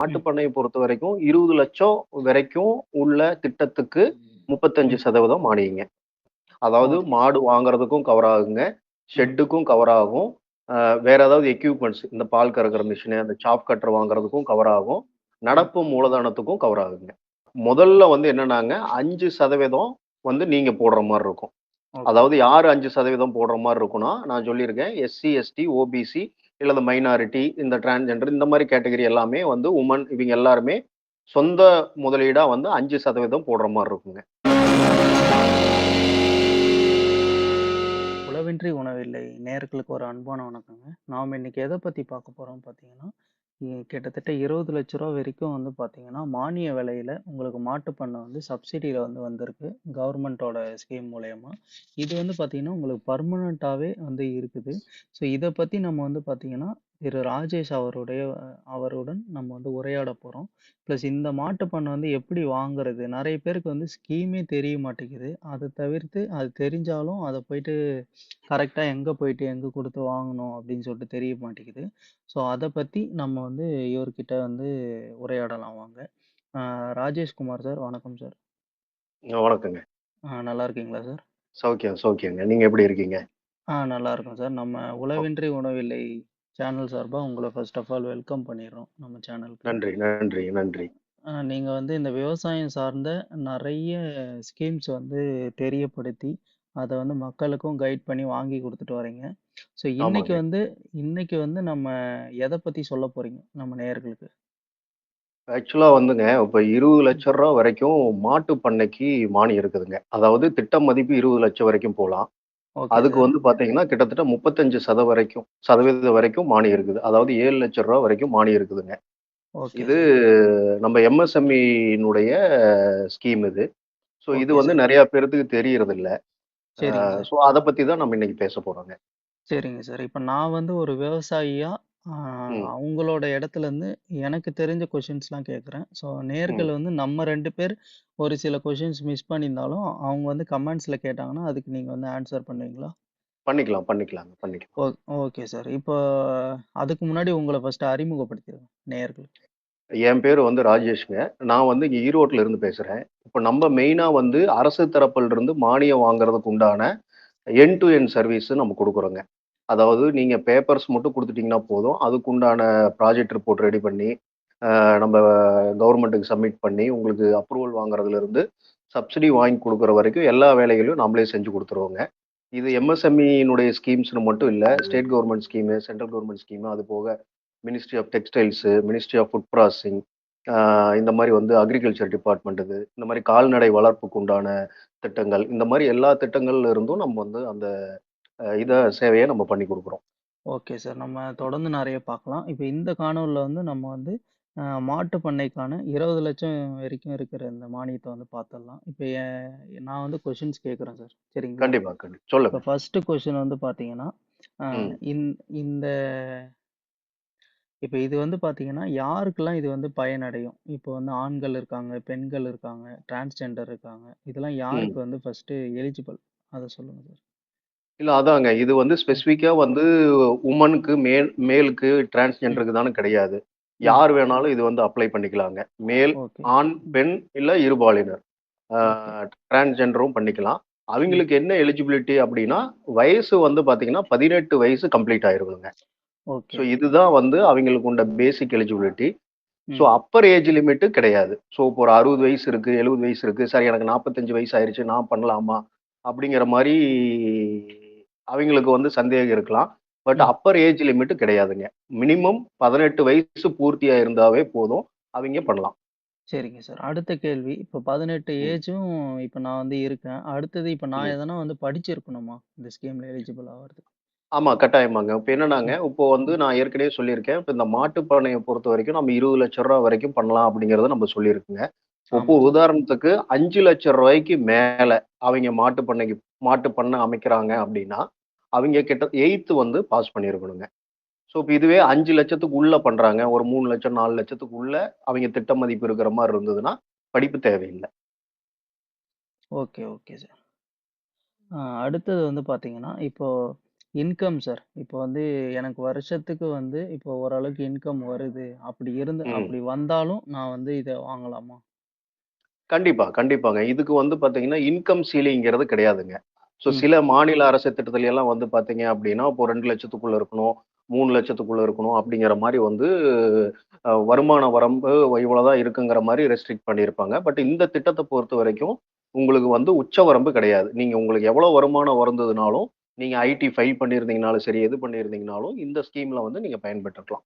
மாட்டுப் ம். பண்ணைய பொறுத்தவரைக்கும் 20,00,000 வரைக்கும் உள்ள திட்டத்துக்கு ம். 35% மானியங்க. அதாவது ஓகே. மாடு வாங்குறதுக்கும் கவர் ஆகுங்க. ம். ஷெட்டுக்கும் கவர் ஆகும். அ வேற ஏதாவது எக்யூப்மென்ட்ஸ் இந்த பால் கறக்கிற மிஷினு, அந்த சாப் கட்டர் வாங்குறதுக்கும் கவர் ஆகும். ம். நடப்பு மூலதனத்துக்கும் கவர் ஆகுங்க. முதல்ல வந்து என்னன்னாங்க, 5% வந்து நீங்க போடுற மாரி இருக்கும். ஓகே. அதாவது யாரு 5% போடுற மாரி இருக்கும்னா, நான் சொல்லியிருக்கேன். எஸ்சி, எஸ்டி, ஓபிசி இல்ல இந்த மைனாரிட்டி, இந்த டிரான்ஸ்ஜெண்டர் இந்த மாரி கேட்டகரி எல்லாமே வந்து வுமன் இவங்க எல்லாருமே சொந்த முதலீடா வந்து 5% போடுற மாரி இருக்குங்க. உளவின்றி உணவில்லை நேயர்களுக்கு ஒரு அன்பான வணக்கங்க. நாம இன்னைக்கு எத பத்தி பார்க்க போறோம் பார்த்தீங்கன்னா, கிட்டத்தட்ட ரூ. 20,00,000 வரைக்கும் வந்து பார்த்தீங்கன்னா, மானிய விலையில உங்களுக்கு மாட்டுப் பண்ணை வந்து சப்சிடில வந்து வந்திருக்கு. கவர்மெண்ட்டோட ஸ்கீம் மூலியமா. இது வந்து பார்த்தீங்கன்னா, உங்களுக்கு பெர்மனன்ட்டாவே வந்து இருக்குது. ஸோ இத பத்தி நம்ம வந்து பார்த்தீங்கன்னா, திரு ராஜேஷ் அவருடன் நம்ம வந்து உரையாட போறோம். பிளஸ் இந்த மாட்டுப் பண்ணை வந்து எப்படி வாங்குறது? நெறைய பேருக்கு வந்து ஸ்கீமே தெரிய மாட்டேங்குது. அத தவிர்த்து அது தெரிஞ்சாலும் அத போயிட்டு கரெக்ட்டா எங்க போயிட்டு, எங்க குடுத்து வாங்கணும் அப்படின்னு சொல்லிட்டு தெரிய மாட்டேங்குது. ஸோ அத பத்தி நம்ம வந்து இவர்கிட்ட வந்து உரையாடலாம் வாங்க. ஆ ராஜேஷ்குமார் சார், வணக்கம் சார். வணக்கங்க. நல்லா இருக்கீங்களா சார்? சௌக்கியங்க. நீங்க எப்படி இருக்கீங்க? நல்லா இருக்கோம் சார். நம்ம ஓ உளவின்றி உணவில்லை சேனல் சார்பா உங்கள ஃபர்ஸ்ட் ஆஃப் ஆல் வெல்கம் பண்ணிடுறோம் நம்ம சேனலுக்கு. நன்றி. நீங்க வந்து இந்த விவசாயம் சார்ந்த நெறைய ஸ்கீம்ஸ் வந்து தெரியப்படுத்தி, அத வந்து மக்களுக்கும் கைட் பண்ணி வாங்கி குடுத்துட்டு வரீங்க. ஸோ ஆமாங்க. இன்னைக்கு வந்து நம்ம எத பத்தி சொல்லப் போறீங்க நம்ம நேயர்களுக்கு? ஆக்சுவலா வந்துங்க, இப்ப ரூ. ம். 20,00,000 வரைக்கும் மாட்டு பண்ணைக்கு மானியம் இருக்குதுங்க. அதாவது திட்ட மதிப்பு 20,00,000 வரைக்கும் போலாம். ஓகே அதுக்கு சார். வந்து பார்த்தீங்கன்னா, கிட்டத்தட்ட 35% வரைக்கும் சதவீதம் வரைக்கும் மானியம் இருக்குது. அதாவது ரூ. 7,00,000 வரைக்கும் மானியம் இருக்குதுங்க. ஓகே இது சார். நம்ம எம்எஸ்எம்இ-னுடைய ஸ்கீம் இது. ஸோ இது ஓகே வந்து சார். நெறைய பேருக்கு தெரியறதில்ல. சரிங்க சார். ஸோ அத பத்தி தான் நம்ம இன்னைக்கு பேசப் போறோங்க. சரிங்க சார். இப்ப நான் வந்து ஒரு விவசாயியா, ஆ ம், அவங்களோட இடத்துலருந்து எனக்கு தெரிஞ்ச கொஸ்டின்ஸ்லாம் கேட்குறேன். ஸோ ம். நேயர்கள் வந்து நம்ம 2 பேர் ஒரு சில கொஸ்டின்ஸ் மிஸ் பண்ணியிருந்தாலும், அவங்க வந்து கமெண்ட்ஸ்ல கேட்டாங்கன்னா, அதுக்கு நீங்க வந்து ஆன்ஸர் பண்ணுவீங்களா? பண்ணிக்கலாங்க. ஓ ஓகே சார். இப்போ அதுக்கு முன்னாடி உங்கள ஃபர்ஸ்ட்டு அறிமுகப்படுத்திருங்க நேயர்களுக்கு. என் பேரு வந்து ராஜேஷ்ங்க. நான் வந்து இங்க ஈரோட்ல இருந்து பேசுறேன். இப்ப நம்ம மெயினா வந்து அரசு தரப்புல இருந்து மானியம் வாங்குறதுக்கு உண்டான எண்ட் டு எண்ட் சர்வீஸ் நம்ம குடுக்குறோங்க. அதாவது நீங்க பேப்பர்ஸ் மட்டும் குடுத்துட்டீங்கன்னா போதும். அதுக்குண்டான ப்ராஜெக்ட் ரிப்போர்ட் ரெடி பண்ணி, நம்ம கவர்மெண்ட்டுக்கு சப்மிட் பண்ணி, உங்களுக்கு அப்ரூவல் வாங்குறதுலருந்து, சப்சிடி வாங்கி குடுக்குற வரைக்கும் எல்லா வேலைகளையும் நாமளே செஞ்சு குடுத்துருவோங்க. இது எம்எஸ்எம்இ-னுடைய ஸ்கீம்ஸ்ன்னு மட்டும் இல்ல. State government scheme, central government scheme, அது போக ministry of textiles, ministry of food processing, ஆ இந்த மாரி வந்து அக்ரிகல்ச்சர் டிபார்ட்மெண்ட் இது. இந்த மாரி கால்நடை வளர்ப்புக்கு உண்டான திட்டங்கள். இந்த மாரி எல்லா திட்டங்கள்ல இருந்தும் நம்ம வந்து அந்த சேவைய நம்ம பண்ணி குடுக்குறோம். Okay sir. நம்ம தொடர்ந்து நெறைய பார்க்கலாம். இப்ப இந்த காணொளில வந்து நம்ம வந்து மாட்டு பண்ணைக்கான 20,00,000 வரைக்கும் இருக்கிற இந்த மானியத்த வந்து பார்த்துடலாம். இப்ப நான் வந்து கொஸ்டின்ஸ் கேட்குறேன் சார். சரிங்களா? கண்டிப்பா. சொல்லுங்க. இப்ப ஃபர்ஸ்ட்டு கொஸ்டின் வந்து பார்த்தீங்கன்னா, அ ம். இந் இந்த இப்ப இது வந்து பார்த்தீங்கன்னா, யாருக்கெல்லாம் இது வந்து பயனடையும்? இப்போ வந்து ஆண்கள் இருக்காங்க, பெண்கள் இருக்காங்க, டிரான்ஸ்ஜெண்டர் இருக்காங்க. இதெல்லாம் ம். யாருக்கு வந்து ஃபர்ஸ்ட்டு எலிஜிபிள்? அத சொல்லுங்க சார். இல்ல அதாங்க. இது வந்து ம், ஸ்பெசிஃபிக்கா வந்து வுமனுக்கு, மேலுக்கு, ம், டிரான்ஸ்ஜெண்டருக்கு தான்னு கிடையாது. ம். யார் வேணாலும் இது வந்து அப்ளை பண்ணிக்கலாங்க. மேல், ஓகே. ஆண், ம். பெண் இல்ல இருபாலினர். ஆ ஓகே. டிரான்ஸ்ஜெண்டரும் பண்ணிக்கலாம். ம். அவிங்களுக்கு என்ன எலிஜிபிலிட்டி அப்டின்னா, வயசு வந்து பார்த்தீங்கன்னா, 18 வயசு கம்ப்ளீட் ஆயிருக்கணுங்க. So okay. இதுதான் வந்து அவிங்களுக்கு உண்ட பேசிக் எலிஜிபிலிட்டி. ஸோ ம். அப்பர் ஏஜ் லிமிட் கிடையாது. ஸோ இப்போ ஒரு 60 வயசு இருக்கு, 70 வயசு இருக்கு. சார் எனக்கு 45 வயசு ஆயிருச்சு. நான் பண்ணலாமா? அப்படிங்கிற மாரி அவைங்களுக்கு வந்து சந்தேகம் இருக்கலாம். பட் ம். அப்பர் ஏஜ் லிமிட் கிடையாதுங்க. மினிமம் 18 வயசு பூர்த்தியா இருந்தாவே போதும். அவைங்க பண்ணலாம். சரிங்க சார். அடுத்த கேள்வி. இப்ப 18 ம், ஏஜும் இப்ப நான் வந்து இருக்கேன். அடுத்தது இப்ப நான் ம். எதனா வந்து படிச்சிருக்கணுமா? இந்த ஸ்கீம்ல எலிஜிபிள் ஆவறதுக்கு? ஆமா, கட்டாயமாங்க. இப்ப என்னன்னாங்க, ம். இப்போ வந்து ம். நான் ஏற்கனவே சொல்லியிருக்கேன். இப்ப இந்த மாட்டுப் பண்ணைய பொறுத்தவரைக்கும் நம்ம ரூ. 20,00,000 வரைக்கும் பண்ணலாம் அப்படிங்கிறத நம்ம சொல்லியிருக்கோங்க. இப்போ ஆமா சார். உதாரணத்துக்கு ரூ. 5,00,000 மேல அவைங்க மாட்டு பண்ணை அமைக்கிறாங்க அப்படின்னா, அவைங்க கிட்ட 8த் வந்து பாஸ் பண்ணியிருக்கணுங்க. ஸோ இப்ப இதுவே 5,00,000க்கு உள்ள பண்றாங்க. ஒரு 3,00,000, 4,00,000க்கு உள்ள அவைங்க திட்ட மதிப்பு இருக்கிற மாரி இருந்ததுன்னா, படிப்பு தேவையில்ல. Okay, okay sir. அடுத்தது வந்து பார்த்தீங்கன்னா, இப்போ இன்கம் சார். இப்போ வந்து எனக்கு வருஷத்துக்கு வந்து இப்போ ஓரளவுக்கு இன்கம் வருது. ம். அப்படி வந்தாலும் நான் வந்து இத வாங்கலாமா? கண்டிப்பா, கண்டிப்பாங்க. இதுக்கு வந்து பார்த்தீங்கன்னா, இன்கம் சீலிங்கிறது கிடையாதுங்க. ஸோ ம். சில மாநில அரசு திட்டத்துல எல்லாம் வந்து பார்த்தீங்க அப்படின்னா, இப்போ 2,00,000த்துக்குள்ள இருக்கணும், 3,00,000த்துக்குள்ள இருக்கணும் அப்படிங்கிற மாரி வந்து வருமான வரம்பு இவ்வளோதான் இருக்குங்கிற மாரி ரெஸ்ட்ரிக்ட் பண்ணியிருப்பாங்க. பட் இந்த திட்டத்த பொறுத்தவரைக்கும், உங்களுக்கு வந்து உச்சவரம்பு கிடையாது. நீங்க உங்களுக்கு எவ்வளோ வருமானம் வருந்ததுனாலும், நீங்க ஐடி ஃபைல் பண்ணியிருந்தீங்கனாலும் சரி, எது பண்ணியிருந்தீங்கனாலும், இந்த ஸ்கீம்ல வந்து நீங்க பயன்பெற்றுக்கலாம்.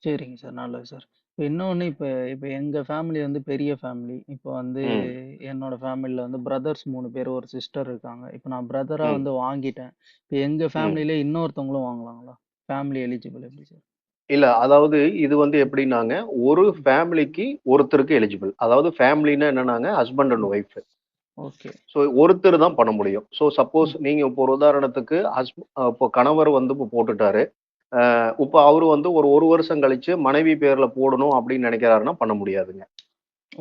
சரிங்க சார். நல்லது சார். இப்ப இன்னொன்னு இப்ப இப்ப எங்க ஃபேமிலி வந்து பெரிய ஃபேமிலி. இப்ப வந்து ம், என்னோட ஃபேமிலில வந்து பிரதர்ஸ் 3 பேரு, ஒரு சிஸ்டர் இருக்காங்க. இப்ப நான் பிரதரா ம், வந்து வாங்கிட்டேன். இப்ப எங்க ம். ஃபேமிலில இன்னொருத்தவங்களும் வாங்கலாங்களா? ஃபேமிலி எலிஜிபிள் எப்படி சார்? இல்ல. அதாவது இது வந்து ம், எப்படின்னாங்க, ஒரு ம், ஃபேமிலிக்கு ஒருத்தருக்கு எலிஜிபிள். அதாவது ஃபேமிலின்னா என்னன்னாங்க, ஹஸ்பண்ட் அண்ட் ம். ஒய்ஃப். ஓகே. ஸோ ஒருத்தர் தான் பண்ண முடியும். ஸோ சப்போஸ் ம், நீங்க இப்போ ஒரு உதாரணத்துக்கு இப்போ கணவர் வந்து இப்போ போட்டுட்டாரு. இப்போ அவரு வந்து ஒரு 1 வருஷம் கழிச்சு மனைவி பேர்ல போடணும் அப்படின்னு நினைக்கிறாருன்னா பண்ண முடியாதுங்க.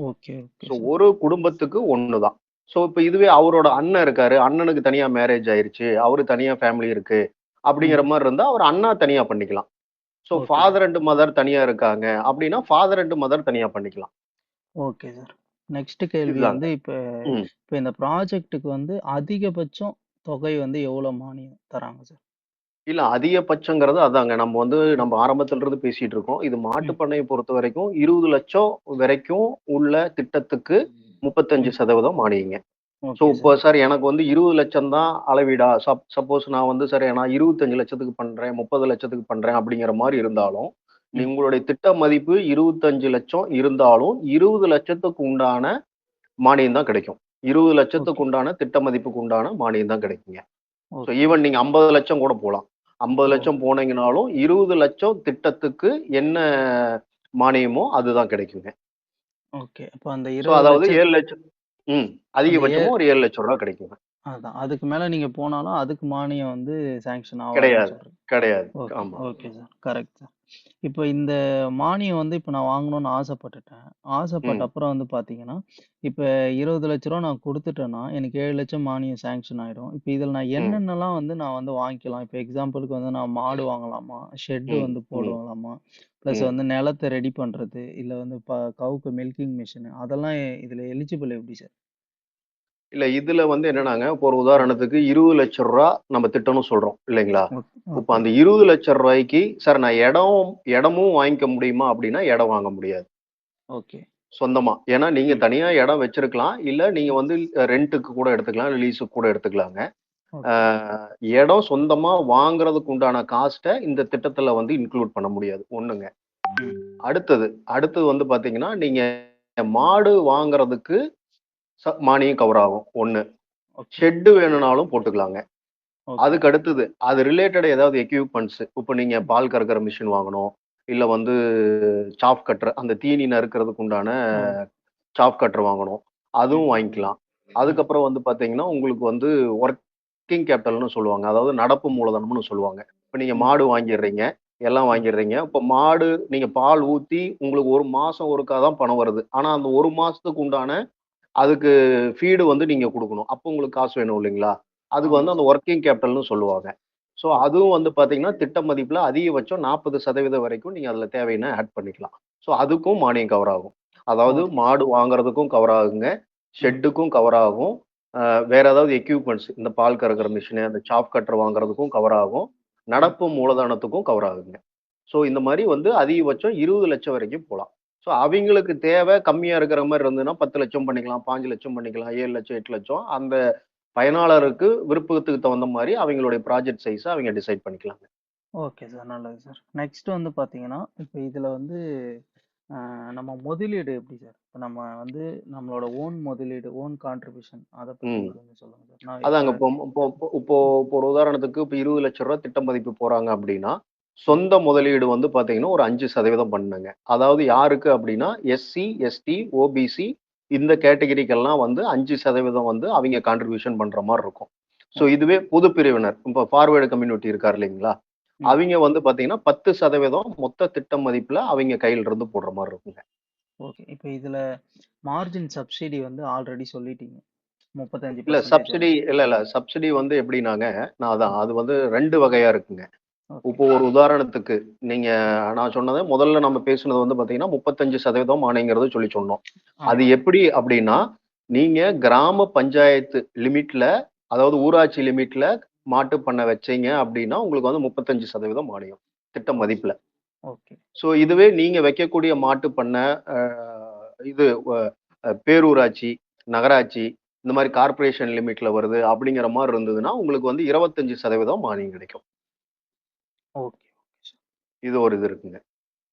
Okay, okay so sir. ஒரு குடும்பத்துக்கு ஒண்ணு தான். ஸோ இப்ப இதுவே அவரோட அண்ணன் இருக்காரு. அண்ணனுக்கு தனியா மேரேஜ் ஆயிருச்சு. அவரு தனியா ஃபேமிலி இருக்கு. ம். அப்படிங்கிற மாரி இருந்தா, அவர் அண்ணா தனியா பண்ணிக்கலாம். So okay sir. Father and mother தனியா இருக்காங்க அப்படின்னா, ஃபாதர் அண்ட் மதர் தனியா பண்ணிக்கலாம். Okay sir. நெக்ஸ்ட் கேள்வி இதுதாங்க. வந்து இப்ப ம். இப்ப இந்த ப்ராஜெக்ட்டுக்கு வந்து அதிகபட்சம் தொகை வந்து எவ்வளோ மானியம் தராங்க சார்? இல்ல அதிகபட்சங்கிறது அதாங்க. ம், நம்ம ஆரம்பத்துல இருந்து பேசிட்டு இருக்கோம். இது மாட்டு ம், பண்ணைய பொறுத்தவரைக்கும் 20,00,000 வரைக்கும் உள்ள திட்டத்துக்கு ம். 35% மானியங்க. ஸோ ஓகே இப்போ சார். சார் எனக்கு வந்து 20,00,000 தான் அளவீடா? சப்போஸ் நான் வந்து சரி நான் 25,00,000க்கு பண்றேன், 30,00,000க்கு பண்றேன் அப்படிங்கிற மாரி இருந்தாலும், ம். உங்களுடைய திட்ட மதிப்பு 25,00,000 இருந்தாலும் 20,00,000க்கு உண்டான மானியம் தான் கிடைக்கும். ஓகே, 20,00,000க்கு உண்டான திட்ட மதிப்புக்கு உண்டான மானியம் தான் கிடைக்குங்க. So okay. ஈவன் நீங்க 50,00,000 கூட போலாம். ஓ! 50,00,000 போனீங்கனாலும் 20,00,000 திட்டத்துக்கு என்ன மானியமோ அதுதான் கிடைக்குங்க. ஓகே. அப்ப அந்த ஸோ அதாவது 20,00,000 7,00,000 ம். அந்த ஏ அதிகபட்சமா ஒரு ரூ. 7,00,000 கிடைக்குங்க. அதான். அதுக்கு மேல நீங்க போனாலும் அதுக்கு மானியம் வந்து சாங்ஷன் ஆவாதுன்னு கிடையாது, சொல்றீங்க. கிடையாது. ஓகே, ஆமா. Okay sir. Correct sir. இப்ப இந்த மானியம் வந்து இப்ப நான் வாங்கணும்னு ஆசைப்பட்டுட்டேன். ஆசைப்பட்ட ம், அப்புறம் வந்து பார்த்தீங்கன்னா, இப்ப ரூ. 20,00,000 நான் குடுத்துட்டேன்னா, எனக்கு 7,00,000 மானியம் சாங்ஷன் ஆயிடும். இப்ப இதுல நான் ம், என்னென்னலாம் வந்து நான் வந்து வாங்கிக்கலாம்? இப்ப எக்ஸாம்பிளுக்கு வந்து நான் மாடு வாங்கலாமா? ஷெட் ம், வந்து ம், போடலாமா? பிளஸ் ம். வந்து நிலத்த ரெடி பண்றது, இல்ல வந்து கவுக்கு மில்கிங் மிஷின் அதெல்லாம் இதுல எலிஜிபிள் எப்படி சார்? இல்ல இதுல வந்து என்னன்னாங்க, இப்போ ஒரு ம். உதாரணத்துக்கு ரூ. 20,00,000 நம்ம திட்டம்னு சொல்றோம் இல்லைங்களா? இப்ப ஓகே. அந்த ரூ. 20,00,000க்கு சார் நான் இடமும் வாங்கிக்க முடியுமா? அப்படின்னா இடம் வாங்க முடியாது. ஓகே. சொந்தமா. ஏன்னா நீங்க ம். தனியா இடம் வச்சிருக்கலாம். இல்ல நீங்க ம். வந்து ரென்ட்‌டுக்கு கூட எடுத்துக்கலாம். இல்ல லீஸுக்கு கூட எடுத்துக்கலாங்க. ஆ ஓகே. இடம் சொந்தமா வாங்குறதுக்கு உண்டான காஸ்ட்ட இந்த திட்டத்துல வந்து இன்க்ளூட் பண்ண முடியாது. ஒண்ணுங்க. ம். அடுத்தது அடுத்தது வந்து பாத்தீங்கன்னா, நீங்க மாடு வாங்குறதுக்கு மானியம் கவர் ஆகும். 1. ஓகே. ஷெட் வேணும்னாலும் போட்டுக்கலாங்க. ஓகே. அதுக்கு அடுத்தது அது ரிலேட்டட் ஏதாவது எக்யூப்மென்ட்ஸ் இப்ப நீங்க ம். பால் கறக்கிற மிஷின் வாங்கணும். இல்ல வந்து சாப் கட்டர் அந்த தீனி நறுக்கிறதுக்கு உண்டான ஓ! சாப் கட்டர் வாங்கணும். ம். அதுவும் வாங்கிக்கலாம். ம். அதுக்கப்புறம் வந்து பார்த்தீங்கன்னா, உங்களுக்கு வந்து ஒர்க்கிங் கேப்பிட்டல்ன்னு சொல்லுவாங்க. அதாவது நடப்பு மூலதனம்னு சொல்லுவாங்க. இப்ப நீங்க ம். மாடு வாங்கிர்றீங்க, எல்லாம் ம். வாங்கிர்றீங்க. இப்ப மாடு நீங்க பால் ஊத்தி உங்களுக்கு 1 மாசம் ஒருக்கா தான் பணம் வருது. ஆனா அந்த 1 மாசத்துக்கு உண்டான அதுக்கு ஃபீடு வந்து நீங்க குடுக்கணும். அப்போ உங்களுக்கு காசு வேணும் இல்லைங்களா? அதுக்கு ஆமா வந்து அந்த சார். ஒர்க்கிங் கேப்பிட்டல்ன்னு சொல்லுவாங்க. So okay. அதுவும் வந்து பார்த்தீங்கன்னா, திட்ட மதிப்புல அதிகபட்சம் 40% வரைக்கும் நீங்க அதுல தேவைன்னா ஆட் பண்ணிக்கலாம். ஸோ அதுக்கும் மானியம் கவர் ஆகும். அதாவது ஓகே மாடு சார். வாங்குறதுக்கும் கவர் ஆகுங்க. ம். ஷெட்டுக்கும் கவர் ஆகும். வேற ஏதாவது எக்யூப்மென்ட்ஸ் இந்த பால் கறக்கிற மிஷினு, அந்த சாப் கட்டர் வாங்குறதுக்கும் கவர் ஆகும். ம். நடப்பு மூலதனத்துக்கும் கவர் ஆகுங்க. ஸோ இந்த மாரி வந்து அதிகபட்சம் 20,00,000 வரைக்கும் போலாம். ஸோ அவிங்களுக்கு தேவை கம்மியா இருக்கிற மாரி இருந்ததுன்னா 10,00,000 பண்ணிக்கலாம், 5,00,000 பண்ணிக்கலாம், 7,00,000, 8,00,000 அந்த பயனாளருக்கு விருப்பத்துக்கு தகுந்த மாரி அவிங்களுடைய ப்ராஜெக்ட் சைஸ அவிங்க டிசைட் பண்ணிக்கலாங்க. Okay sir. நல்லது சார். நெக்ஸ்ட் வந்து பார்த்தீங்கன்னா, இப்ப இதுல வந்து நம்ம முதலீடு எப்படி சார்? இப்ப நம்ம வந்து நம்மளோட ஓன் முதலீடு, ஓன் கான்ட்ரிபியூஷன் அத பத்தி ம். கொஞ்சம் சொல்லுங்க சார். நான் இப்ப அதாங்க இப்போ இப்போ இப்போ இப்போ ம். இப்போ ஒரு உதாரணத்துக்கு இப்ப ரூ. 20,00,000 திட்ட மதிப்பு போறாங்க அப்டின்னா, ம். சொந்த முதலீடு வந்து பார்த்தீங்கன்னா, ஒரு 5% பண்ணுங்க. அதாவது யாருக்கு அப்டின்னா, எஸ்சி, எஸ்டி, ஓபிசி இந்த கேட்டகரிக்கெல்லாம் வந்து 5% வந்து அவிங்க கான்ட்ரிபியூஷன் பண்ற மாரி இருக்கும். So okay. இதுவே பொது பிரிவினர், இப்ப ஃபார்வர்டு கம்யூனிட்டி இருக்கார் இல்லைங்களா? ம். அவிங்க வந்து பார்த்தீங்கன்னா, 10% மொத்த திட்ட மதிப்புல அவிங்க கையில இருந்து போடுற மாரி இருக்குங்க. ஓகே. இப்ப இதுல மார்ஜின் சப்சிடி வந்து ஆல்ரெடி சொல்லிட்டீங்க. இல்ல 35% சப்சிடி வந்து. இல்ல சப்சிடி வந்து எப்படின்னாங்க, நான் அதான் அது வந்து 2 வகையா இருக்குங்க. ஓகே. இப்போ ஒரு உதாரணத்துக்கு நீங்க நான் சொன்னது முதல்ல நம்ம பேசுனது வந்து பார்த்தீங்கன்னா, 35% மானியங்கிறத சொன்னோம். அது ஆமாங்க. எப்படி அப்படின்னா, நீங்க கிராம பஞ்சாயத்து லிமிட்ல, அதாவது ஊராட்சி லிமிட்ல மாட்டு பண்ண வச்சீங்க அப்படின்னா, உங்களுக்கு வந்து 35% மானியம். திட்ட ஓகே. மதிப்புல. ஓகே. ஸோ இதுவே நீங்க வைக்கக்கூடிய மாட்டு பண்ண அ இது வ பேரூராட்சி, நகராட்சி இந்த மாரி கார்ப்பரேஷன் லிமிட்ல வருது அப்படிங்கிற மாரி இருந்ததுன்னா, உங்களுக்கு வந்து 25% மானியம் கிடைக்கும். ஓகே. இது ஒரு இது இருக்குங்க.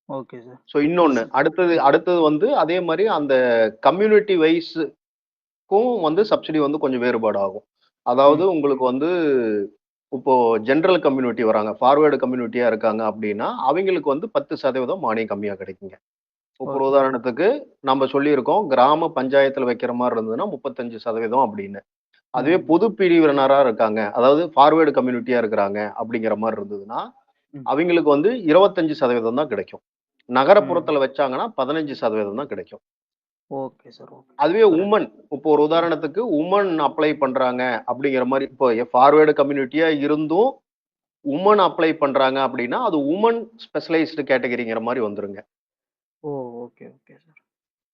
Okay sir. ஸோ இன்னொன்னு, ஸ் அடுத்தது ம். அடுத்தது வந்து அதே மாரி அந்த கம்யூனிட்டி வைஸ்க்கும் வந்து சப்சிடி வந்து கொஞ்சம் வேறுபாடு ஆகும். அதாவது ம். உங்களுக்கு வந்து இப்போ ஜெனரல் கம்யூனிட்டி வராங்க. ஃபார்வர்டு கம்யூனிட்டியா இருக்காங்க அப்டின்னா, அவைங்களுக்கு வந்து 10% மானியம் கம்மியா கிடைக்குங்க. இப்போ ஒரு ஓகே சார். உதாரணத்துக்கு நம்ம சொல்லியிருக்கோம், கிராம பஞ்சாயத்துல வைக்கிற மாரி இருந்ததுன்னா 35% அப்படின்னு. அதுவே ம். பொது பிரிவினரா இருக்காங்க, அதாவது ஃபார்வர்டு கம்யூனிட்டியா இருக்கிறாங்க அப்படிங்கிற மாரி இருந்ததுன்னா, ம். அவைங்களுக்கு வந்து 25% தான் கிடைக்கும். ம். நகரப்புறத்துல வச்சாங்கன்னா 15% தான் கிடைக்கும். Okay sir. ஓகே. அதுவே கரெக்ட். உமன் இப்போ ஒரு ம். உதாரணத்துக்கு உமன் அப்ளை பண்றாங்க அப்படிங்கிற மாரி இப்போ ஃபார்வர்டு கம்யூனிட்டியா இருந்தும் உமன் அப்ளை பண்றாங்க அப்படின்னா, அது உமன் ஸ்பெஷலைஸ்டு கேட்டகரிங்கிற மாரி வந்துருங்க. ஓ! Okay, okay sir.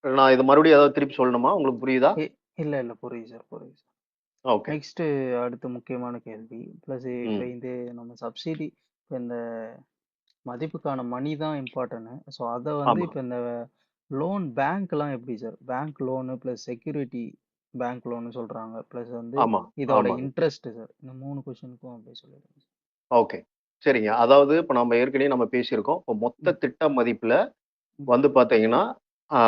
நான் இது மறுபடியும் ஏதாவது திருப்பி சொல்லணுமா? உங்களுக்கு புரியுதா? இ இல்ல. புரியுது சார், புரியுது சார். ஓகே. நெக்ஸ்ட்டு அடுத்த முக்கியமான கேள்வி. ப்ளஸ் இப்ப ம். இது நம்ம சப்சிடி இப்ப இந்த மதிப்புக்கான மணி தான் இம்பார்ட்டன்ட். ஸோ அத வந்து ஆமா, இப்ப இந்த லோன் பேங்க்லாம் எப்படி sir? Bank loan plus security bank லோன்னு சொல்றாங்க. பிளஸ் வந்து ஆமா, இதோட ஆமாங்க. Interest sir. இந்த 3 கொஸ்டினுக்கும் அப்படியே சொல்லிடுங்க சார். ஓகே. சரிங்க. அதாவது இப்ப நம்ம ஏற்கனவே நம்ம பேசியிருக்கோம். இப்ப மொத்த ம். திட்ட மதிப்புல ம். வந்து பார்த்தீங்கன்னா, ஆ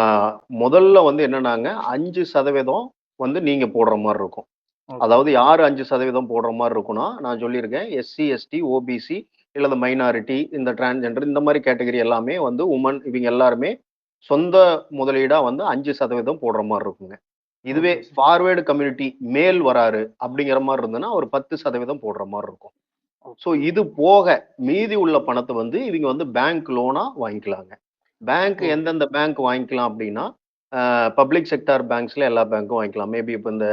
முதல்ல வந்து என்னன்னாங்க, 5% வந்து நீங்க போடுற மாரி இருக்கும். ஓகே. அதாவது யாரு 5% போடுற மாரி இருக்கும்னா, நான் சொல்லியிருக்கேன். எஸ்சி, எஸ்டி, ஓபிசி இல்ல இந்த மைனாரிட்டி, இந்த டிரான்ஸ்ஜெண்டர் இந்த மாரி கேட்டகரி எல்லாமே வந்து உமன் இவங்க எல்லாருமே சொந்த முதலீடா வந்து 5% போடுற மாரி இருக்குங்க. இதுவே ஓகே சார். ஃபார்வர்ட் கம்யூனிட்டி மேல் வராரு அப்படிங்கிற மாரி இருந்ததுன்னா, ஒரு 10% போடுற மாரி இருக்கும். So okay. இது போக மீதி உள்ள பணத்த வந்து இவங்க வந்து பேங்க் லோனா வாங்கிக்கலாங்க. பேங்க் ஓ! எந்தெந்த பேங்க் வாங்கிக்கலாம் அப்படின்னா, பப்ளிக் செக்டார் பேங்க்ஸ்ல எல்லா பேங்க்கும் வாங்கிக்கலாம். மேபி இப்ப இந்த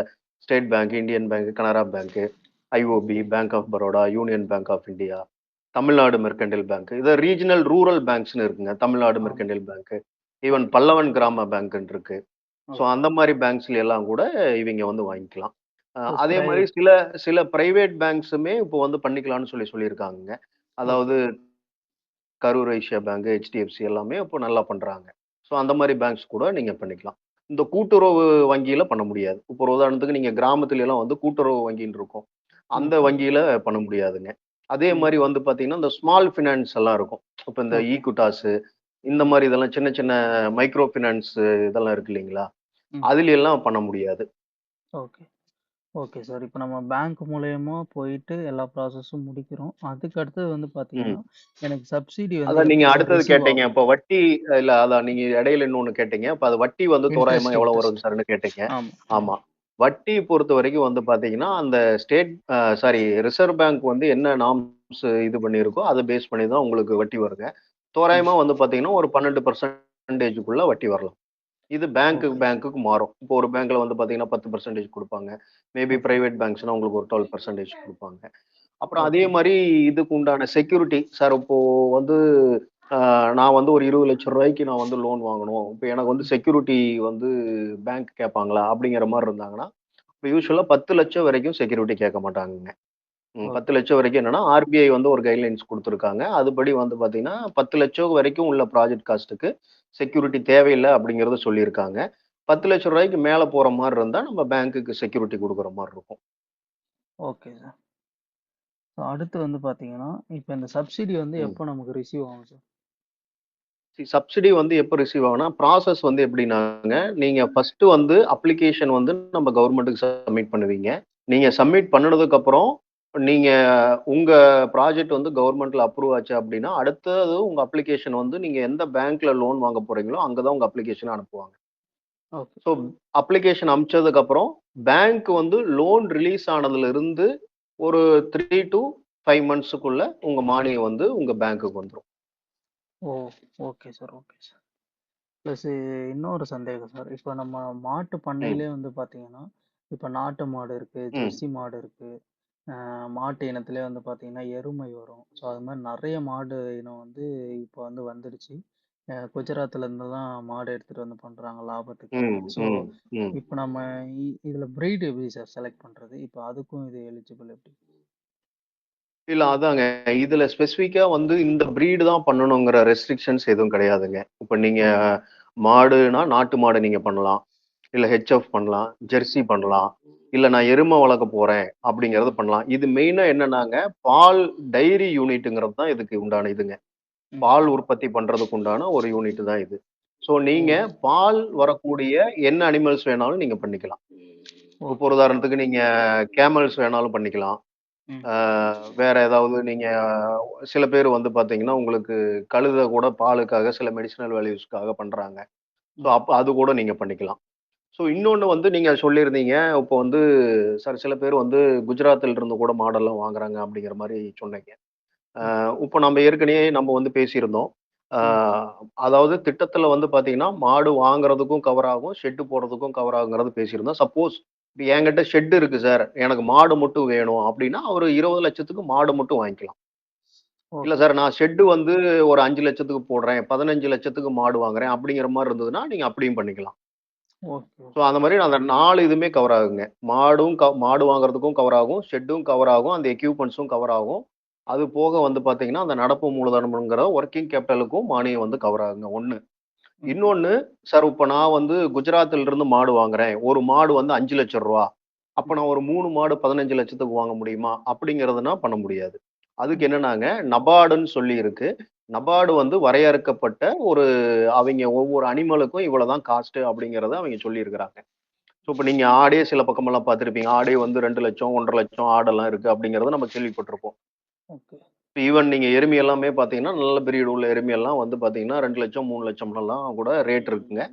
state bank, Indian bank, Canara bank, IOB, okay. Bank of Baroda, union bank of India, Tamil Nadu mercantile bank. இத ரீஜினல் ரூரல் பேங்க்ஸ்ன்னு இருக்குங்க. தமிழ்நாடு ஆமா. Mercantile bank. Even okay. Pallavan Grama பேங்க்ன்னு இருக்கு. So okay. அந்த மாரி பேங்க்ஸ்ல எல்லாம் கூட இவைங்க வந்து வாங்கிக்கலாம். ப்ளஸ் அதே மாரி சில சில பிரைவேட் பேங்க்ஸுமே இப்போ வந்து பண்ணிக்கலாம்னு சொல்லியிருக்காங்கங்க. ஓகே. அதாவது கரூர் வைஸ்யா பேங்க், HDFC எல்லாமே இப்போ நல்லா பண்றாங்க. ஸோ அந்த மாரி பேங்க்ஸ் கூட நீங்க பண்ணிக்கலாம். இந்த கூட்டுறவு வங்கியில பண்ண முடியாது. இப்போ ஒரு உதாரணத்துக்கு நீங்க கிராமத்துல எல்லாம் வந்து கூட்டுறவு வங்கின்னு இருக்கும். ம். அந்த வங்கியில பண்ண முடியாதுங்க. அதே ம். மாரி வந்து பார்த்தீங்கன்னா, இந்த ஸ்மால் ஃபினான்ஸ் எல்லாம் இருக்கும். இப்ப இந்த ஓகே. ஈக்விட்டாஸ் இந்த ம். மாரி இதெல்லாம் சின்ன சின்ன மைக்ரோ ஃபினான்ஸ் இதெல்லாம் இருக்கு இல்லைங்களா? ம். அதுல எல்லாம் பண்ண முடியாது. ஓகே. Okay sir. இப்ப நம்ம பேங்க் மூலியமா போயிட்டு எல்லா ப்ராசஸும் முடிக்கிறோம். அதுக்கு அடுத்தது வந்து பார்த்தீங்கன்னா, ம். எனக்கு சப்சிடி வந்து அதான் நீங்க எப்போ சார் அடுத்தது ரிசீவ் கேட்டீங்க. ஆகும்? இப்ப வட்டி இல்ல அதான் நீங்க இடையில இன்னொன்னு கேட்டீங்க. இப்ப அது வட்டி வந்து தோராயமா எவ்வளவு இன்ட்ரெஸ்ட். வரும் சார்ன்னு கேட்டீங்க. ஆமா, ஆமா. ஆமா. வட்டி பொறுத்தவரைக்கும் வந்து பார்த்தீங்கன்னா, அந்த ஸ்டேட் சாரி ரிசர்வ் பேங்க் வந்து என்ன நார்ம்ஸ் இது பண்ணியிருக்கோ, அத பேஸ் பண்ணி தான் உங்களுக்கு வட்டி வருங்க. ம். தோராயமா வந்து பார்த்தீங்கன்னா, ஒரு 12% வட்டி வரலாம். இது ஓகே சார். பேங்க்குக்கு மாறும். இப்போ ஒரு பேங்க்ல வந்து பார்த்தீங்கன்னா 10% குடுப்பாங்க. Maybe okay. பிரைவேட் பேங்க்ஸ்னா உங்களுக்கு ஒரு 12% குடுப்பாங்க. அப்புறம் அதே ஓகே. மாரி இதுக்கு உண்டான செக்யூரிட்டி சார் இப்போ வந்து அ நான் வந்து ஒரு ரூ. 20,00,000 நான் வந்து லோன் வாங்கணும். இப்ப எனக்கு வந்து ம். செக்யூரிட்டி வந்து பேங்க் கேட்பாங்களா? அப்படிங்கிற மாரி இருந்தாங்கன்னா, இப்ப யூசுவலா 10,00,000 வரைக்கும் செக்யூரிட்டி கேட்க மாட்டாங்கங்க. ஓகே. 10,00,000 வரைக்கும் என்னன்னா, ஆர்பிஐ வந்து ஒரு கைட்லைன்ஸ் குடுத்துருக்காங்க. அதுபடி வந்து பார்த்தீங்கன்னா, 10,00,000 வரைக்கும் உள்ள ப்ராஜெக்ட் காஸ்ட்டுக்கு செக்யூரிட்டி தேவையில்ல அப்படிங்கிறத சொல்லியிருக்காங்க. ரூ. 10,00,000 மேல போற மாரி இருந்தா, நம்ம பேங்க்குக்கு செக்யூரிட்டி குடுக்குற மாரி இருக்கும். Okay sir. ஸோ அடுத்து வந்து பார்த்தீங்கன்னா, இப்ப இந்த சப்சிடி வந்து ம். எப்போ நமக்கு ரிசீவ் ஆகும் சார்? சப்சிடி வந்து எப்ப ரிசீவ் ஆகும்னா, ப்ராசஸ் வந்து எப்படின்னாங்க, நீங்க ஃபர்ஸ்ட்டு வந்து அப்ளிகேஷன் வந்து நம்ம கவர்மெண்ட்டுக்கு சப்மிட் பண்ணுவீங்க. நீங்க சப்மிட் பண்ணுனதுக்கு அப்புறம், நீங்க உங்க ப்ராஜெக்ட் வந்து கவர்மெண்ட்ல அப்ரூவ் ஆச்சு அப்படின்னா, அடுத்தது உங்க அப்ளிகேஷன் வந்து நீங்க எந்த பேங்க்ல லோன் வாங்க போறீங்களோ, அங்க தான் உங்க அப்ளிகேஷன அனுப்புவாங்க. ஓகே. ஸோ அப்ளிகேஷன் அனுப்பிச்சதுக்கு அப்புறம், பேங்க் வந்து லோன் ரிலீஸ் ஆனதுல இருந்து ஒரு 3 டூ 5 மந்த்ஸ்க்குள்ள உங்க மானியம் வந்து உங்க பேங்க்குக்கு வந்துரும். ஓ! Okay sir, okay sir. Plus இன்னொரு சந்தேகம் சார். இப்ப நம்ம மாட்டு ம். பண்ணையிலே வந்து பார்த்தீங்கன்னா, இப்ப நாட்டு மாடு இருக்கு, ம். ஜெர்சி மாடு இருக்கு. மாட்டு இனத்திலே வந்து பார்த்தீங்கன்னா, எருமை வரும். ஸோ அது மாரி நெறைய மாடு இனம் வந்து இப்போ வந்து வந்துடுச்சு. குஜராத்ல இருந்துலாம் மாடு எடுத்துட்டு வந்து பண்றாங்க லாபத்துக்காக. ம். ஸோ ம். ம். இப்ப நம்ம இதுல பிரீட் எப்படி சார் செலக்ட் பண்றது? இப்ப அதுக்கும் இது எலிஜிபிள் எப்படி? இல்ல அதாங்க. இதுல ஸ்பெசிஃபிக்கா வந்து இந்த ப்ரீடு தான் பண்ணணுங்கிற ரெஸ்ட்ரிக்ஷன்ஸ் எதுவும் கிடையாதுங்க. இப்ப நீங்க ஓகே. மாடுனா, நாட்டு மாடு நீங்க பண்ணலாம். இல்ல ஹெச்எஃப் பண்ணலாம். ஜெர்சி பண்ணலாம். இல்ல நான் எருமை வளர்க்க போறேன் அப்படிங்கிறது பண்ணலாம். இது மெயினா என்னன்னாங்க, பால் டைரி யூனிட்ங்கிறது தான் இதுக்கு உண்டான இதுங்க. ம். பால் உற்பத்தி பண்றதுக்கு உண்டான ஒரு யூனிட் தான் இது. ஸோ ஓ! நீங்க பால் வரக்கூடிய என்ன அனிமல்ஸ் வேணாலும் நீங்க பண்ணிக்கலாம். இப்போ ஓகே. ஒரு உதாரணத்துக்கு நீங்க கேமல்ஸ் வேணாலும் பண்ணிக்கலாம். ம். ஆ வேற ஏதாவது நீங்க சில பேர் வந்து பார்த்தீங்கன்னா, உங்களுக்கு கழுத கூட பாலுக்காக சில மெடிசினல் வேல்யூஸ்க்காக பண்றாங்க. ஸோ ம். அப்ப அது கூட நீங்க பண்ணிக்கலாம். ஸோ இன்னொன்னு வந்து நீங்க சொல்லியிருந்தீங்க, இப்போ வந்து சில பேர் வந்து குஜராத்ல இருந்து கூட மாடெல்லாம் வாங்குறாங்க அப்படிங்கிற மாரி சொன்னீங்க. ம். இப்போ நம்ம ஏற்கனவே நம்ம வந்து பேசியிருந்தோம். ஆ ம். அதாவது திட்டத்துல வந்து பார்த்தீங்கன்னா, மாடு வாங்குறதுக்கும் கவர் ஆகும், ஷெட் போடுறதுக்கும் கவர் ஆகுங்கிறது பேசியிருந்தோம். சப்போஸ் இப்ப என்கிட்ட ஷெட் இருக்கு சார். எனக்கு மாடு மட்டும் வேணும் அப்படின்னா, ஒரு 20,00,000க்கு மாடு மட்டும் வாங்கிக்கலாம். இல்ல ஓகே. சார் நான் ஷெட் வந்து ஒரு 5,00,000க்கு போடுறேன், 15,00,000க்கு மாடு வாங்குறேன் அப்படிங்கிற மாரி இருந்ததுன்னா, நீங்க அப்படியும் பண்ணிக்கலாம். ஓகே. ஸோ அந்த மாரி அந்த 4 இதுவுமே கவர் ஆகுங்க. மாடு வாங்குறதுக்கும் கவர் ஆகும், ஷெட்டும் கவர் ஆகும், அந்த எக்யூப்மென்ட்ஸும் கவர் ஆகும். அது போக வந்து பார்த்தீங்கன்னா, அந்த நடப்பு மூலதனம்ங்கிற வொர்க்கிங் கேப்பிட்டலுக்கும் மானியம் வந்து கவர் ஆகுங்க 1. ம். இன்னொன்னு, சார் இப்ப நான் வந்து குஜராத்ல இருந்து மாடு வாங்குறேன். ஒரு மாடு வந்து ரூ. 5,00,000. அப்ப ம். நான் ஒரு 3 மாடு 15,00,000க்கு வாங்க முடியுமா? அப்படிங்கிறதுனா பண்ண முடியாது. அதுக்கு ம். என்னன்னாங்க, நபார்டுன்னு சொல்லி இருக்கு. நபார்டு வந்து வரையறுக்கப்பட்ட ஒரு அவைங்க ஒவ்வொரு அனிமலுக்கும் இவ்வளவுதான் காஸ்ட் அப்படிங்கிறத அவைங்க சொல்லியிருக்கிறாங்க. ஸோ இப்ப நீங்க ஆடே சில பக்கமெல்லாம் பார்த்திருப்பீங்க. ஆடே வந்து 2,00,000, 1,50,000 ஆடெல்லாம் இருக்கு அப்படிங்கிறத நம்ம கேள்விப்பட்டிருப்போம். ஓகே. ஈவன் நீங்க எருமை எல்லாமே பார்த்தீங்கன்னா, நல்ல பிரீடு உள்ள எருமை எல்லாம் வந்து பார்த்தீங்கன்னா, 2,00,000, 3,00,000லாம் கூட ரேட் இருக்குங்க.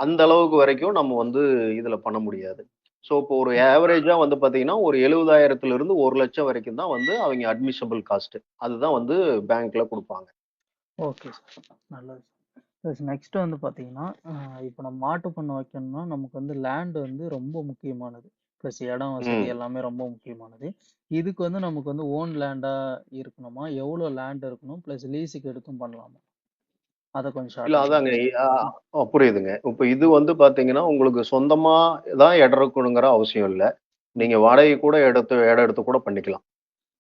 அந்த அளவுக்கு வரைக்கும் நம்ம வந்து இதுல பண்ண முடியாது. ஸோ இப்போ ஒரு ம். ஆவரேஜா வந்து பார்த்தீங்கன்னா, ஒரு 70,000த்திலிருந்து 1,00,000 வரைக்கும் தான் வந்து அவைங்க அட்மிசபிள் காஸ்ட். அதுதான் வந்து பேங்க்ல குடுப்பாங்க. Okay sir. நல்லது. ப்ளஸ் நெக்ஸ்ட் வந்து பார்த்தீங்கன்னா, இப்போ நம்ம மாட்டு பண்ண வைக்கணும்னா, நமக்கு வந்து லேண்ட் வந்து ரொம்ப முக்கியமானது. ப்ளஸ் இடம் வசதி ம். எல்லாமே ரொம்ப முக்கியமானது. இதுக்கு வந்து நமக்கு வந்து ஓன் லேண்டா இருக்கணுமா? எவ்வளோ லேண்ட் இருக்கணும்? ப்ளஸ் லீஸுக்கு எடுத்தும் பண்ணலாமா? அத கொஞ்சம் இல்ல ஷார்ட்டா அதாங்க. சொல்லுங்க சார். ம். புரியுதுங்க. இப்ப இது வந்து பார்த்தீங்கன்னா, உங்களுக்கு சொந்தமா தான் இடம் இருக்கணுங்கிற அவசியம் இல்ல. ம். நீங்க வாடகை கூட இடம் எடுத்து கூட பண்ணிக்கலாம்.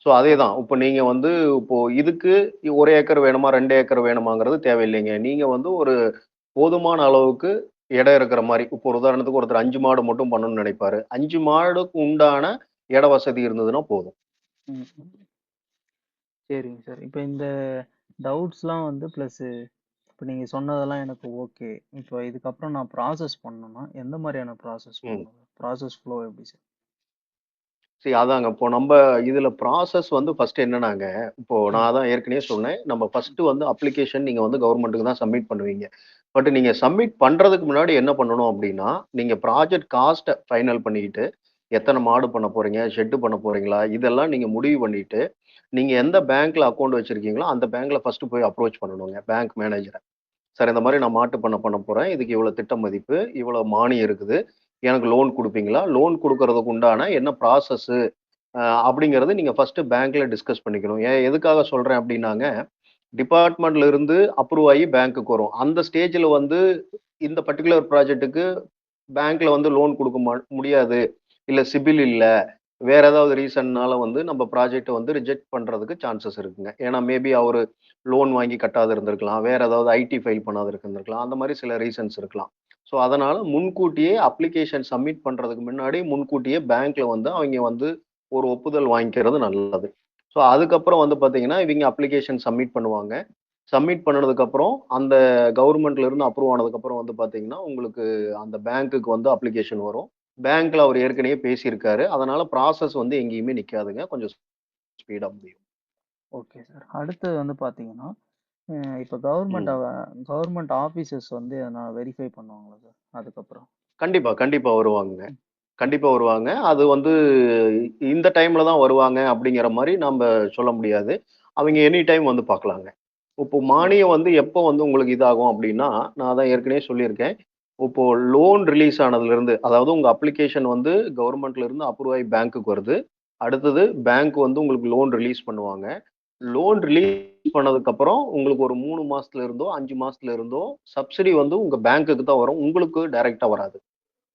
So okay. அதேதான். இப்ப நீங்க வந்து இப்போ இதுக்கு 1 ஏக்கர் வேணுமா, 2 ஏக்கர் வேணுமாங்கிறது தேவையில்லைங்க. நீங்க வந்து ஒரு போதுமான அளவுக்கு இடம் இருக்கிற மாரி, இப்போ ஒரு உதாரணத்துக்கு ஒருத்தர் 5 மாடு மட்டும் பண்ணணும்னு நினைப்பாரு. 5 மாடுக்கு உண்டான இட வசதி இருந்ததுன்னா போதும். ம். ம். சரிங்க சார். இப்ப இந்த டவுட்ஸ்லாம் வந்து ப்ளஸ்ஸு இப்ப நீங்க சொன்னதெல்லாம் எனக்கு ஓகே. இப்ப இதுக்கப்புறம் நான் ப்ராசஸ் பண்ணணும்னா, எந்த மாரியான ப்ராசஸ் ம். பண்ணணும்? ப்ராசஸ் ஃப்ளோ எப்படி சார்? சரி அதாங்க. இப்போ நம்ப இதுல ப்ராசஸ் வந்து ஃபர்ஸ்ட் என்னன்னாங்க, இப்போ ம். நான் தான் ஏற்கனவே சொன்னேன். நம்ம ம். ஃபர்ஸ்ட் வந்து அப்ளிகேஷன் நீங்க வந்து கவர்மெண்ட்டுக்கு தான் சப்மிட் பண்ணுவீங்க. பட் நீங்க சப்மிட் பண்றதுக்கு முன்னாடி என்ன பண்ணணும் அப்டின்னா, நீங்க ப்ராஜெக்ட் காஸ்ட்ட ஃபைனல் பண்ணிக்கிட்டு, எத்தன மாடு பண்ண போறீங்க? ஷெட் பண்ண போறீங்களா? இதெல்லாம் நீங்க முடிவு பண்ணிட்டு, நீங்க எந்த பேங்க்ல அக்கவுண்ட் வச்சிருக்கீங்களோ, அந்த பேங்க்ல ஃபர்ஸ்ட் போய் அப்ரோச் பண்ணணுங்க. பேங்க் மேனேஜர. சார் இந்த மாரி நான் மாட்டு பண்ண போறேன். இதுக்கு இவ்வளோ திட்ட மதிப்பு, இவ்வளோ மானியம் இருக்குது. எனக்கு லோன் குடுப்பீங்களா? லோன் குடுக்கறதுக்கு உண்டான என்ன ப்ராசஸு அப்படிங்கிறது நீங்க ஃபர்ஸ்ட்டு பேங்க்ல டிஸ்கஸ் பண்ணிக்கணும். எதுக்காக சொல்றேன் அப்படின்னாங்க, டிபார்ட்மெண்ட்ல இருந்து அப்ரூவ் ஆயி பேங்க்குக்கு வரும். அந்த ஸ்டேஜ்ல வந்து இந்த பர்ட்டிகுலர் ப்ராஜெக்ட்டுக்கு பேங்க்ல வந்து லோன் குடுக்க முடியாது. இல்ல சிபில் இல்ல. வேற ஏதாவது ரீசன்னால வந்து நம்ம ப்ராஜெக்ட்ட வந்து ரிஜெக்ட் பண்றதுக்கு சான்சஸ் இருக்குங்க. ஏன்னா மேபி அவரு லோன் வாங்கி கட்டாத இருந்திருக்கலாம். வேற ஏதாவது ஐடி ஃபைல் பண்ணாத இருந்திருக்கலாம். அந்த மாரி சில ரீசன்ஸ் இருக்கலாம். ஸோ அதனால முன்கூட்டியே அப்ளிகேஷன் சப்மிட் பண்றதுக்கு முன்னாடி முன்கூட்டியே பேங்க்ல வந்து அவைங்க வந்து ஒரு ஒப்புதல் வாங்கிக்கிறது நல்லது. ஸோ அதுக்கப்புறம் வந்து பார்த்தீங்கன்னா, இவைங்க அப்ளிகேஷன் சப்மிட் பண்ணுவாங்க. சப்மிட் பண்ணுனதுக்கப்புறம் அந்த கவர்மெண்ட்ல இருந்து அப்ரூவ் ஆனதுக்கப்புறம் வந்து பார்த்தீங்கன்னா, உங்களுக்கு அந்த பேங்க்குக்கு வந்து அப்ளிகேஷன் வரும். பேங்க்ல அவர் ஏற்கனவே பேசியிருக்காரு. அதனால ப்ராசஸ் வந்து எங்கேயுமே நிக்காதுங்க. கொஞ்சம் ஸ்பீடா முடியும். Okay sir. அடுத்தது வந்து பார்த்தீங்கன்னா, இப்ப ம். கவர்மெண்ட் ஆஃபீசர்ஸ் வந்து நான் வெரிஃபை பண்ணுவாங்களா சார்? அதுக்கப்புறம்? கண்டிப்பா வருவாங்கங்க. ம். கண்டிப்பா வருவாங்க. அது வந்து இந்த டைம்ல தான் வருவாங்க அப்படிங்கிற மாரி நம்ப சொல்ல முடியாது. அவைங்க ம். எனி டைம் வந்து பார்க்கலாங்க. இப்போ ஓ! மானியம் வந்து எப்போ வந்து உங்களுக்கு இதாகும் அப்படின்னா, நான் தான் ஏற்கனவே சொல்லியிருக்கேன். இப்போ லோன் ரிலீஸ் ஆனதுலேருந்து, அதாவது உங்க அப்ளிகேஷன் வந்து கவர்மெண்ட்ல இருந்து அப்ரூவ் ஆயி பேங்க்குக்கு வருது. அடுத்தது பேங்க் வந்து உங்களுக்கு லோன் ரிலீஸ் பண்ணுவாங்க. லோன் ரிலீஸ் பண்ணதுக்கப்புறம் உங்களுக்கு ஒரு 3 மாசத்துல இருந்தோ, 5 மாசத்துல இருந்தோ சப்சிடி வந்து உங்க பேங்க்குக்கு தான் வரும். உங்களுக்கு டைரக்ட்டா வராது.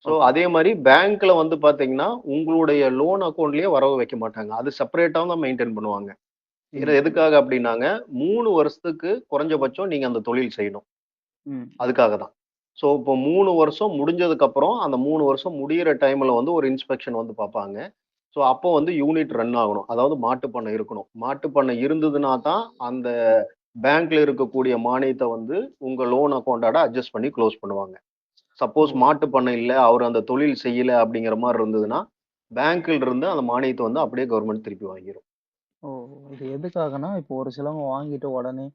So okay. அதே மாரி பேங்க்ல வந்து பார்த்தீங்கன்னா, உங்களுடைய லோன் அக்கவுண்ட்லயே வரவு வைக்க மாட்டாங்க. அது செப்பரேட்டா தான் மெயின்டெயின் பண்ணுவாங்க. இது ம். எதுக்காக அப்டின்னாங்க, 3 வருஷத்துக்கு குறைஞ்சபட்சம் நீங்க அந்த தொழில் செய்யணும். ம். ம். அதுக்காக தான். ஸோ இப்போ 3 வருஷம் முடிஞ்சதுக்கப்புறம், அந்த 3 வருஷம் முடியிற டைம்ல வந்து ஒரு இன்ஸ்பெக்ஷன் வந்து பார்ப்பாங்க. ஸோ அப்போ வந்து யூனிட் ரன் ஆகணும். அதாவது மாட்டுப் பண்ணை இருக்கணும். மாட்டுப் பண்ணை இருந்ததுனா தான், அந்த பேங்க்ல இருக்கக்கூடிய மானியத்த வந்து உங்க லோன் அக்கவுண்டோட அட்ஜஸ்ட் பண்ணி குளோஸ் பண்ணுவாங்க. ஓ! சப்போஸ் மாட்டுப் பண்ணை இல்ல, அவரு அந்த தொழில் செய்யல அப்படிங்கிற மாரி இருந்ததுன்னா, பேங்க்ல இருந்து அந்த மானியத்த வந்து அப்படியே கவர்ன்மெண்ட் திருப்பி வாங்கிரும். ஓ! இது எதுக்காகன்னா, இப்போ ஒரு சிலவங்க வாங்கிட்டு உடனே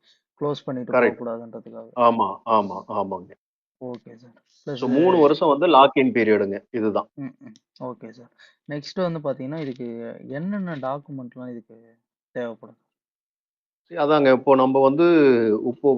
க்ளோஸ் பண்ணிட்டு கரெக்ட். போகக்கூடாதுன்றதுக்காக. ஆமா, ஆமா, ஆமாங்க. Okay sir. ஸோ ப்ளஸ்ஸு 3 வருஷம் வந்து லாக் இன் பீரியடுங்க. இதுதான். ம், ம். Okay sir. நெக்ஸ்ட் வந்து பார்த்தீங்கன்னா, இதுக்கு என்னென்ன டாக்குமெண்ட்லாம் இதுக்கு தேவைப்படும்? அதாங்க. இப்போ நம்ப வந்து இப்போ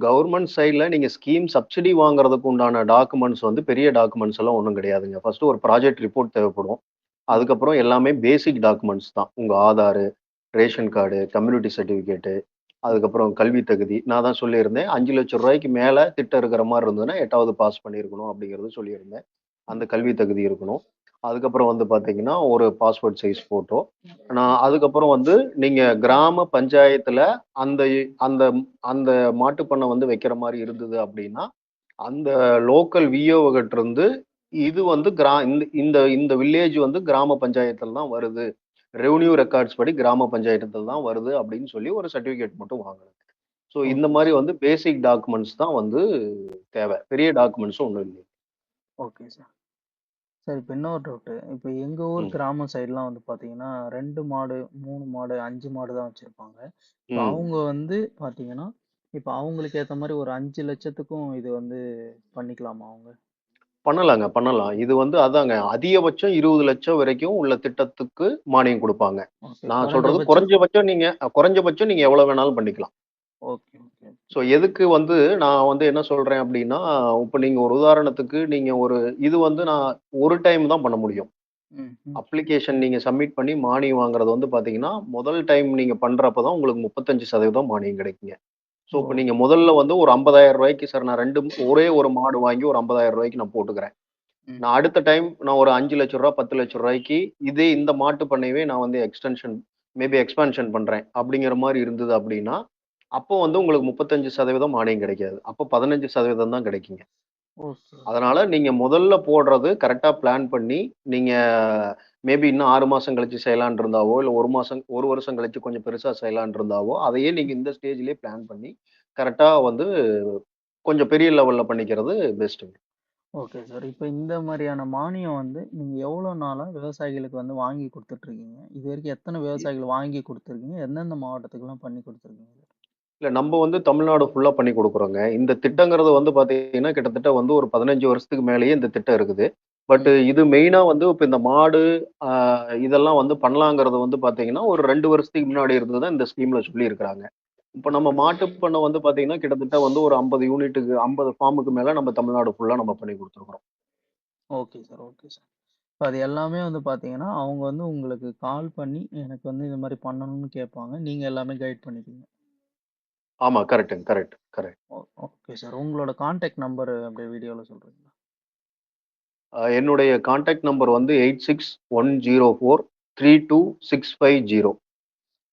கவர்ன்மென்ட் சைட்ல நீங்க ஸ்கீம் சப்சிடி வாங்குறதுக்கு உண்டான டாக்குமெண்ட்ஸ் வந்து பெரிய டாக்குமெண்ட்ஸ் எல்லாம் ஒண்ணும் கிடையாதுங்க. ஃபர்ஸ்ட்டு ஒரு ப்ராஜெக்ட் ரிப்போர்ட் தேவைப்படும். ம். அதுக்கப்புறம் எல்லாமே பேசிக் டாக்குமெண்ட்ஸ் தான். உங்க Aadhaar, ration card, community certificate, அதுக்கப்புறம் கல்வி தகுதி. நான் தான் சொல்லியிருந்தேன். ரூ. 5,00,000 மேல திட்டம் இருக்கிற மாரி இருந்ததுன்னா, 8வது பாஸ் பண்ணியிருக்கணும் அப்படிங்கிறது சொல்லியிருந்தேன். அந்த ம். கல்வி தகுதி இருக்கணும். அதுக்கப்புறம் வந்து பார்த்தீங்கன்னா, ஒரு பாஸ்போர்ட் சைஸ் ஃபோட்டோ. நான் அதுக்கப்புறம் வந்து நீங்க கிராம பஞ்சாயத்துல அந்த அந்த அந்த மாட்டுப் பண்ணை வந்து வைக்கிற மாரி இருந்தது அப்படின்னா, அந்த லோக்கல் விஓ கிட்ட இருந்து இது வந்து இந்த இந்த இந்த வில்லேஜ் வந்து கிராம பஞ்சாயத்துல தான் வருது. ரெவென்யூ ரெக்கார்ட்ஸ் படி கிராம பஞ்சாயத்துல தான் வருது அப்படின்னு சொல்லி ஒரு சர்டிஃபிகேட் மட்டும் வாங்கணும். ஸோ இந்த ஓகே மாரி சார். வந்து பேசிக் டாக்குமெண்ட்ஸ் தான் வந்து தேவை. பெரிய டாக்குமெண்ட்ஸும் ஒண்ணும் இல்ல. Okay sir. சார் இப்ப இன்னொரு டவுட்டு. இப்ப எங்க ஊர் ம். கிராமம் சைட்லாம் வந்து பார்த்தீங்கன்னா, 2 மாடு, 3 மாடு, 5 மாடு தான் வச்சிருப்பாங்க. இப்ப ம். அவங்க வந்து பார்த்தீங்கன்னா, இப்ப அவங்களுக்கு ஏத்த மாரி ஒரு 5,00,000க்கும் இது வந்து பண்ணிக்கலாமா அவங்க? பண்ணலாங்க, பண்ணலாம். இது வந்து அதாங்க அதிகபட்சம் 20,00,000 வரைக்கும் உள்ள திட்டத்துக்கு மானியம் குடுப்பாங்க. ஓகே. நான் சொல்றது குறைஞ்சபட்சம்? குறைஞ்சபட்சம் நீங்க எவ்வளவு வேணாலும் பண்ணிக்கலாம். Okay, okay, okay. ஸோ எதுக்கு வந்து நான் வந்து என்ன சொல்றேன் அப்டின்னா, இப்ப நீங்க ஒரு உதாரணத்துக்கு நீங்க ஒரு இது வந்து நான் ஒரு டைம் தான் பண்ண முடியும். ம், ம். அப்ளிகேஷன் நீங்க சப்மிட் பண்ணி மானியம் வாங்குறது வந்து பார்த்தீங்கன்னா, முதல் டைம் நீங்க பண்றப்ப தான் உங்களுக்கு 35% மானியம் கிடைக்குங்க. ஸோ இப்ப நீங்க ஓகே. முதல்ல வந்து ஒரு ரூ. 50,000 சார் நான் 2 ஒரே ஒரு மாடு வாங்கி ஒரு ரூ. 50,000 நான் போட்டுக்கிறேன். ம். நான் அடுத்த டைம் நான் ஒரு ரூ. 5,00,000 ரூ. 10,00,000 இதே இந்த மாட்டு பண்ணையவே நான் வந்து எக்ஸ்பான்ஷன் பண்றேன். அப்படிங்கிற மாரி இருந்தது அப்படின்னா, அப்போ வந்து உங்களுக்கு 35% மானியம் கிடைக்காது. அப்போ 15% தான் கிடைக்குங்க. Okay, okay. அதனால நீங்க முதல்ல போடுறது கரெக்ட்டா பிளான் பண்ணி, நீங்க இன்னும் 6 மாசம் கழிச்சு செய்யலான்னு இருந்தாவோ, இல்ல 1 வருஷம் கழிச்சு கொஞ்சம் பெருசா செய்யலான்னு இருந்தாவோ, அதையே நீங்க இந்த ஸ்டேஜ்லயே பிளான் பண்ணி, கரெக்ட்டா வந்து கொஞ்சம் பெரிய லெவல்ல பண்ணிக்கிறது பெஸ்ட்டுங்க. Okay sir. இப்ப இந்த மாரியான மானியம் வந்து நீங்க எவ்வளோ நாளா விவசாயிகளுக்கு வந்து வாங்கி குடுத்துட்டுருக்கீங்க? இதுவரைக்கும் எத்தன விவசாயிகள் வாங்கி குடுத்துருக்கீங்க? எந்தெந்த மாவட்டத்துக்குலாம் பண்ணி குடுத்துருக்கீங்க? இல்ல நம்ம வந்து தமிழ்நாடு ஃபுல்லா பண்ணி குடுக்குறோங்க. இந்த ம், திட்டங்கிறது வந்து பார்த்தீங்கன்னா, கிட்டத்தட்ட வந்து ஒரு 15 வருஷத்துக்கு மேலேயே இந்த திட்டம் இருக்குது. பட் ம். இது மெயினா வந்து இப்ப இந்த மாடு, அ இதெல்லாம் வந்து பண்ணலாங்கிறது வந்து பார்த்தீங்கன்னா, ஒரு 2 வருஷத்துக்கு முன்னாடி இருந்து தான் இந்த ஸ்கீம்ல சொல்லியிருக்கிறாங்க. இப்ப நம்ம ஓகே சார். மாட்டு பண்ண வந்து பார்த்தீங்கன்னா, கிட்டத்தட்ட வந்து ஒரு 50 யூனிட்டுக்கு 50 ஃபார்முக்கு மேல நம்ம தமிழ்நாடு ஃபுல்லா நம்ம பண்ணி குடுத்துருக்கிறோம். Okay sir, okay sir. இப்ப அது எல்லாமே வந்து பார்த்தீங்கன்னா, அவங்க வந்து உங்களுக்கு கால் பண்ணி, எனக்கு வந்து இது மாரி பண்ணணும்னு கேட்பாங்க. நீங்க எல்லாமே கைட் பண்ணிப்பீங்க. ஆமா. கரெக்ட்டுங்க. Correct, correct. Okay sir. உங்களோட கான்டாக்ட் நம்பர் அப்படியே வீடியோல சொல்றீங்களா? என்னுடைய கான்டாக்ட் நம்பர் வந்து 8610432650.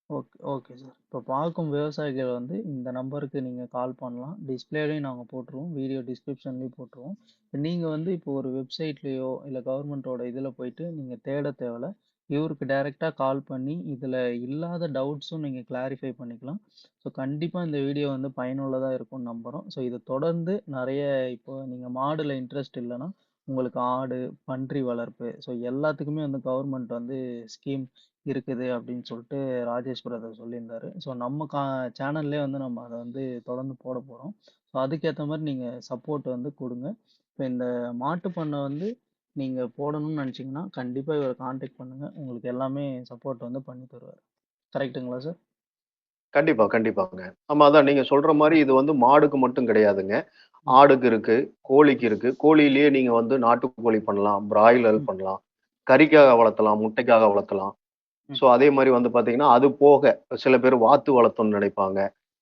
Okay, okay sir. இப்போ பார்க்கும் விவசாயிகள் வந்து இந்த நம்பருக்கு நீங்க கால் பண்ணலாம். டிஸ்ப்ளேலயும் நாங்க போட்டுருவோம். வீடியோ டிஸ்கிரிப்ஷன்லயும் போட்டுருவோம். நீங்க வந்து இப்போ ஒரு வெப்சைட்லயோ, இல்ல கவர்மெண்ட்டோட இதுல போயிட்டு நீங்க தேட தேவையில்ல. இவருக்கு டைரக்ட்டா கால் பண்ணி, இதுல இல்லாத டவுட்ஸும் நீங்க கிளாரிஃபை பண்ணிக்கலாம். ஸோ கண்டிப்பா இந்த வீடியோ வந்து பயனுள்ளதா இருக்கும்னு நம்புறோம். ஸோ இத தொடர்ந்து நெறைய இப்போ நீங்க மாடுல இன்ட்ரெஸ்ட் இல்லன்னா, உங்களுக்கு ஆடு, பன்றி வளர்ப்பு ஸோ எல்லாத்துக்குமே வந்து கவர்மெண்ட் வந்து ஸ்கீம் இருக்குது அப்படின்னு சொல்லிட்டு ராஜேஷ் பிரதர் சொல்லியிருந்தாரு. ஸோ நம்ம சேனல்லே வந்து நம்ம அதை வந்து தொடர்ந்து போட போகிறோம். ஸோ அதுக்கேற்ற மாதிரி நீங்கள் சப்போர்ட் வந்து கொடுங்க. இப்போ இந்த மாட்டு பண்ணை வந்து நீங்கள் போடணும்னு நினச்சிங்கன்னா கண்டிப்பாக இவரை காண்டாக்ட் பண்ணுங்கள். உங்களுக்கு எல்லாமே சப்போர்ட் வந்து பண்ணி தருவார். கரெக்ட்டுங்களா சார்? கண்டிப்பா, கண்டிப்பாங்க. ஆமா அதான் நீங்க சொல்ற மாரி இது வந்து மாடுக்கு மட்டும் கிடையாதுங்க. ம். ஆடுக்கு இருக்கு, கோழிக்கு இருக்கு. கோழியிலேயே நீங்க வந்து நாட்டுக்கோழி பண்ணலாம், பிராய்லர் ம். பண்ணலாம், கறிக்காக வளர்த்தலாம், முட்டைக்காக வளர்த்தலாம். ம். ஸோ அதே மாரி வந்து பார்த்தீங்கன்னா, அது போக சில பேர் வாத்து வளர்த்தணும்னு நினைப்பாங்க.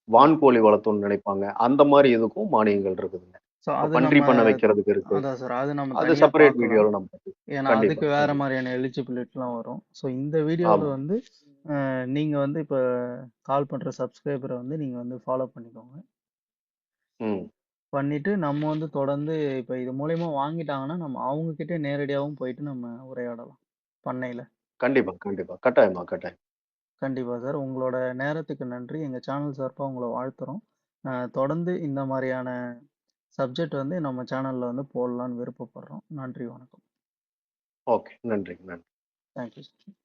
ம். வான்கோழி வளர்த்தணும்னு நினைப்பாங்க. அந்த மாரி இதுக்கும் மானியங்கள் இருக்குதுங்க. ஸோ இப்ப அது பன்றி நம்ம பண்ண வைக்கிறதுக்கு இருக்கு. அதான் சார். அது நம்ம அது தனியா செப்பரேட் பார்க்கலாம். வீடியோல நம்ம பார்க்கலாம். ஏன்னா, கண்டிப்பா, அதுக்கு வேற கண்டிப்பா. மாரியான எலிஜிபிலிட்டிலாம் வரும். ஸோ இந்த வீடியோல ஆமா. வந்து நீங்க வந்து இப்ப கால் பண்ற சப்ஸ்கிரைபர வந்து நீங்க வந்து ஃபாலோ பண்ணிக்கோங்க. ம். பண்ணிட்டு நம்ம வந்து தொடர்ந்து இப்ப இது மூலியமா வாங்கிட்டாங்கன்னா, நம்ம அவங்க கிட்டயே நேரடியாவும் போயிட்டு நம்ம உரையாடலாம். பண்ணையில. கண்டிப்பா, கண்டிப்பா. கட்டாயமா, கட்டாயம். கண்டிப்பா சார். உங்களோட நேரத்துக்கு நன்றி. எங்க சேனல் சார்பா உங்கள வாழ்த்துறோம். தொடர்ந்து இந்த மாரியான சப்ஜெக்ட் வந்து நம்ம சேனல்ல வந்து போடலான்னு விருப்பப்படுறோம். நன்றி, வணக்கம். ஓகே. நன்றி, நன்றி. Thank you sir.